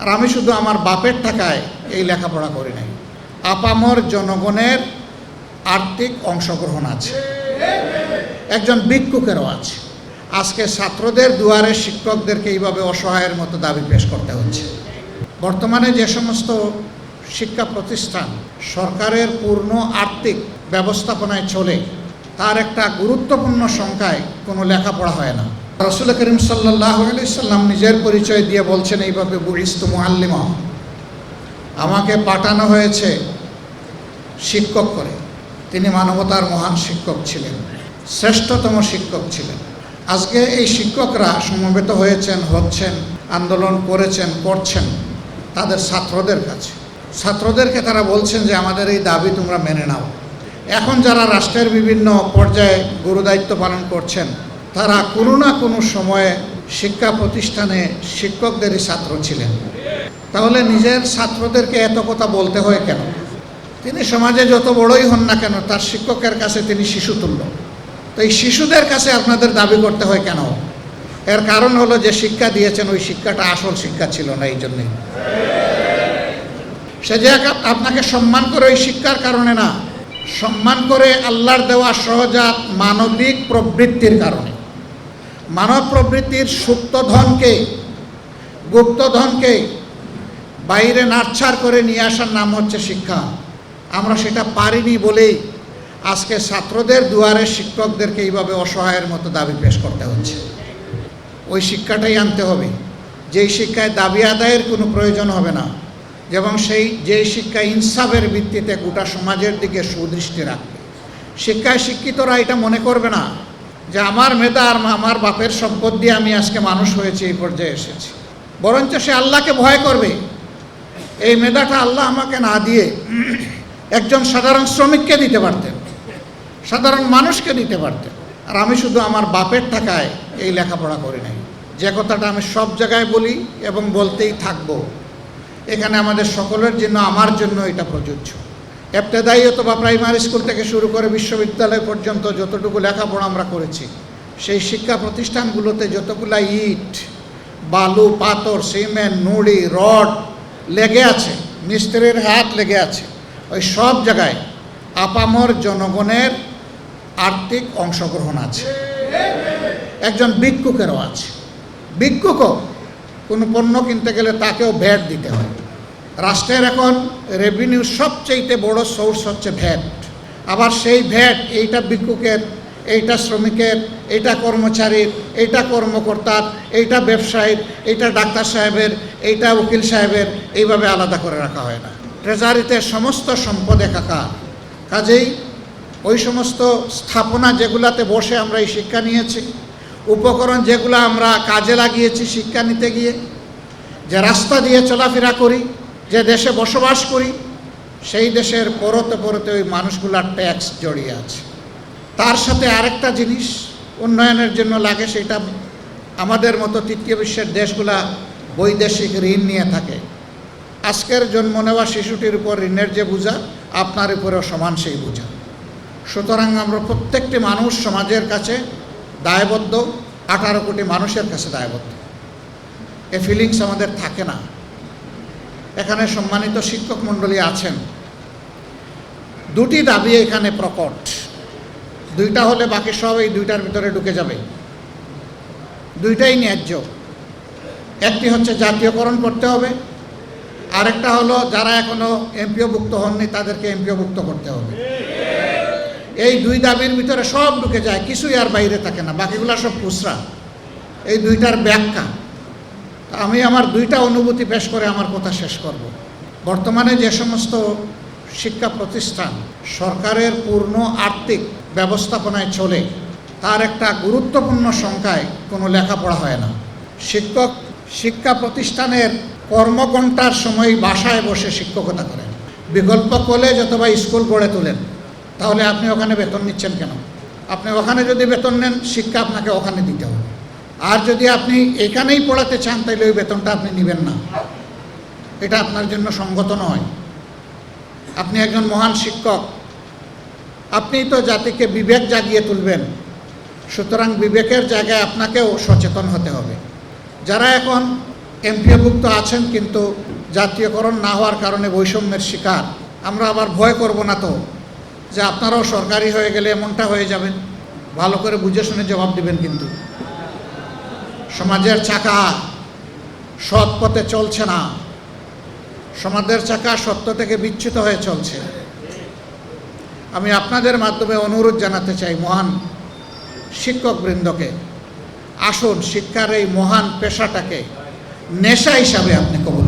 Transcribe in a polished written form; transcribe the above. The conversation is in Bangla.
আর আমি শুধু আমার বাপের টাকায় এই লেখাপড়া করি নাই, আপামর জনগণের আর্থিক অংশগ্রহণ আছে, একজন ভিক্ষুকেরও আছে। আজকে ছাত্রদের দুয়ারে শিক্ষকদেরকে এইভাবে অসহায়ের মতো দাবি পেশ করতে হচ্ছে। বর্তমানে যে সমস্ত শিক্ষা প্রতিষ্ঠান সরকারের পূর্ণ আর্থিক ব্যবস্থাপনায় চলে, তার একটা গুরুত্বপূর্ণ সংখ্যায় কোনো লেখাপড়া হয় না। রাসূল করিম সাল্লাল্লাহু আলাইহি সাল্লাম নিজের পরিচয় দিয়ে বলছেন এইভাবে, বুইস্তু মুআল্লিমা, আমাকে পাঠানো হয়েছে শিক্ষক করে। তিনি মানবতার মহান শিক্ষক ছিলেন, শ্রেষ্ঠতম শিক্ষক ছিলেন। আজকে এই শিক্ষকরা সমবেত হয়েছেন, হচ্ছেন, আন্দোলন করেছেন, করছেন তাদের ছাত্রদের কাছে। ছাত্রদেরকে তারা বলছেন যে আমাদের এই দাবি তোমরা মেনে নাও। এখন যারা রাষ্ট্রের বিভিন্ন পর্যায়ে গুরুদায়িত্ব পালন করছেন, তারা কোনো না কোনো সময়ে শিক্ষা প্রতিষ্ঠানে শিক্ষকদেরই ছাত্র ছিলেন। তাহলে নিজের ছাত্রদেরকে এত কথা বলতে হয় কেন? তিনি সমাজে যত বড়ই হন না কেন, তার শিক্ষকের কাছে তিনি শিশুতুল্য। তো এই শিশুদের কাছে আপনাদের দাবি করতে হয় কেন? এর কারণ হলো যে শিক্ষা দিয়েছেন ওই শিক্ষাটা আসল শিক্ষা ছিল না। এই জন্যই সে যে আপনাকে সম্মান করে ওই শিক্ষার কারণে না, সম্মান করে আল্লাহর দেওয়া সহজাত মানবিক প্রবৃত্তির কারণে। মানব প্রবৃত্তির সুপ্ত ধনকে, গুপ্তধনকে বাইরে নাড়ছাড় করে নিয়ে আসার নাম হচ্ছে শিক্ষা। আমরা সেটা পারিনি বলেই আজকে ছাত্রদের দুয়ারে শিক্ষকদেরকে এইভাবে অসহায়ের মতো দাবি পেশ করতে হচ্ছে। ওই শিক্ষাটাই আনতে হবে, যেই শিক্ষায় দাবি আদায়ের কোনো প্রয়োজন হবে না, এবং যেই শিক্ষা ইনসাফের ভিত্তিতে গোটা সমাজের দিকে সুদৃষ্টি রাখবে। শিক্ষায় শিক্ষিতরা এটা মনে করবে না যে আমার মেধা আর আমার বাপের সম্পদ দিয়ে আমি আজকে মানুষ হয়েছি, এই পর্যায়ে এসেছি। বরঞ্চ সে আল্লাহকে ভয় করবে। এই মেধাটা আল্লাহ আমাকে না দিয়ে একজন সাধারণ শ্রমিককে দিতে পারতেন, সাধারণ মানুষকে দিতে পারতেন। আর আমি শুধু আমার বাপের টাকায় এই লেখাপড়া করি নাই। যে কথাটা আমি সব জায়গায় বলি এবং বলতেই থাকবো, এখানে আমাদের সকলের জন্য, আমার জন্য এটা প্রযোজ্য। ইবতেদায়ী অথবা প্রাইমারি স্কুল থেকে শুরু করে বিশ্ববিদ্যালয় পর্যন্ত যতটুকু লেখাপড়া আমরা করেছি, সেই শিক্ষা প্রতিষ্ঠানগুলোতে যতগুলা ইট, বালু, পাথর, সিমেন্ট, নুড়ি, রড লেগে আছে, মিস্ত্রির হাত লেগে আছে, ওই সব জায়গায় আপামর জনগণের আর্থিক অংশগ্রহণ আছে, একজন ভিক্ষুকেরও আছে। ভিক্ষুকও কোনো পণ্য কিনতে গেলে তাকেও ভ্যাট দিতে হয়। রাষ্ট্রের এখন রেভিনিউর সবচেয়ে বড় সোর্স হচ্ছে ভ্যাট। আবার সেই ভ্যাট এইটা ভিক্ষুকের, এইটা শ্রমিকের, এইটা কর্মচারীর, এইটা কর্মকর্তার, এইটা ব্যবসায়ীর, এইটা ডাক্তার সাহেবের, এইটা উকিল সাহেবের, এইভাবে আলাদা করে রাখা হয় না। ট্রেজারিতে সমস্ত সম্পদ একাকার। কাজেই ওই সমস্ত স্থাপনা যেগুলাতে বসে আমরা এই শিক্ষা নিয়েছি, উপকরণ যেগুলো আমরা কাজে লাগিয়েছি শিক্ষা নিতে গিয়ে, যে রাস্তা দিয়ে চলাফেরা করি, যে দেশে বসবাস করি, সেই দেশের পরতে পরতে ওই মানুষগুলার ট্যাক্স জড়িয়ে আছে। তার সাথে আরেকটা জিনিস উন্নয়নের জন্য লাগে, সেটা আমাদের মতো তৃতীয় বিশ্বের দেশগুলা বৈদেশিক ঋণ নিয়ে থাকে। আজকের জন্ম নেওয়া শিশুটির উপর ঋণের যে বোঝা, আপনার উপরেও সমান সেই বোঝা। সুতরাং আমরা প্রত্যেকটি মানুষ সমাজের কাছে দায়বদ্ধ, 18 কোটি মানুষের কাছে দায়বদ্ধ। এ ফিলিংস আমাদের থাকে না। এখানে সম্মানিত শিক্ষক মণ্ডলী আছেন, দুটি দাবি এখানে প্রকট। দুইটা হলে বাকি সব এই দুইটার ভিতরে ঢুকে যাবে। দুইটাই ন্যায্য। একটি হচ্ছে জাতীয়করণ করতে হবে, আরেকটা হলো যারা এখনো এমপিওভুক্ত হননি তাদেরকে এমপিওভুক্ত করতে হবে। এই দুই দাবির ভিতরে সব ঢুকে যায়, কিছুই আর বাইরে থাকে না, বাকিগুলো সব খুচরা। এই দুইটার ব্যাখ্যা আমি আমার দুইটা অনুভূতি পেশ করে আমার কথা শেষ করব। বর্তমানে যে সমস্ত শিক্ষা প্রতিষ্ঠান সরকারের পূর্ণ আর্থিক ব্যবস্থাপনায় চলে, তার একটা গুরুত্বপূর্ণ সংখ্যায় কোনো লেখাপড়া হয় না। শিক্ষা প্রতিষ্ঠানের কর্মঘণ্টার সময় বাসায় বসে শিক্ষকতা করেন। বিকল্প কলেজ অথবা স্কুল গড়ে তোলেন, তাহলে আপনি ওখানে বেতন নিচ্ছেন কেন? আপনি ওখানে যদি বেতন নেন, শিক্ষা আপনাকে ওখানে দিতে হবে। আর যদি আপনি এখানেই পড়াতে চান, তাহলে ওই বেতনটা আপনি নেবেন না। এটা আপনার জন্য সঙ্গত নয়। আপনি একজন মহান শিক্ষক, আপনিই তো জাতিকে বিবেক জাগিয়ে তুলবেন। সুতরাং বিবেকের জায়গায় আপনাকেও সচেতন হতে হবে। যারা এখন এমপিওভুক্ত আছেন কিন্তু জাতীয়করণ না হওয়ার কারণে বৈষম্যের শিকার। আমরা আবার ভয় করব না তো যে আপনারাও সরকারি হয়ে গেলে এমনটা হয়ে যাবেন। ভালো করে বুঝে শুনে জবাব দিবেন। কিন্তু সমাজের চাকা সৎ পথে চলছে না, সমাজের চাকা সত্য থেকে বিচ্যুত হয়ে চলছে। আমি আপনাদের মাধ্যমে অনুরোধ জানাতে চাই মহান শিক্ষকবৃন্দকে, আসুন শিক্ষার এই মহান পেশাটাকে নেশা হিসাবে আপনি কবুল